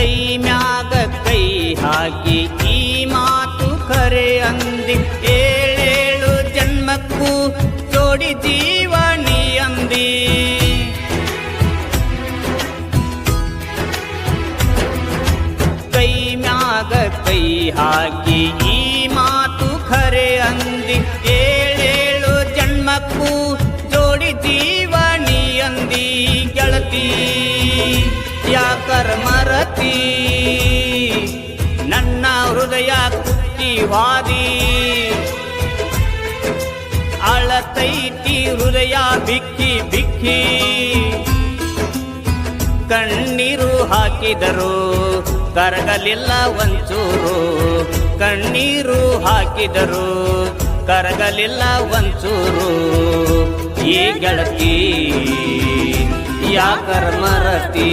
ಕೈ ಮ್ಯಾಗ ಕೈ ಹಾಕಿ ಈ ಮಾತು ಖರೆ ಅಂದಿ, ಏಳೇಳು ಜನ್ಮಕ್ಕೂ ಜೋಡಿ ಜೀವನಿ ಅಂದಿ. ಕೈ ಮ್ಯಾಗ ಕೈ ಹಾಕಿ ಈ ಮಾತು ಖರೆ ಅಂದಿ, ಏಳೇಳು ಜನ್ಮಕ್ಕೂ ಜೋಡಿ ಜೀವನಿ ಅಂದಿ. ಗೆಳತಿ ಯಾಕರ ಮರತಿ ನನ್ನ ಹೃದಯ ಕುಟ್ಟಿವಾದಿ, ಅಳತೈತಿ ಹೃದಯ ಬಿಕ್ಕಿ ಬಿಕ್ಕಿ. ಕಣ್ಣೀರು ಹಾಕಿದರು ಕರಗಲಿಲ್ಲ ಒಂಚೂರು, ಕಣ್ಣೀರು ಹಾಕಿದರು ಕರಗಲಿಲ್ಲ ಒಂಚೂರು. ಈ ಗೆಳತಿ ಯಾಕರ ಮರತಿ.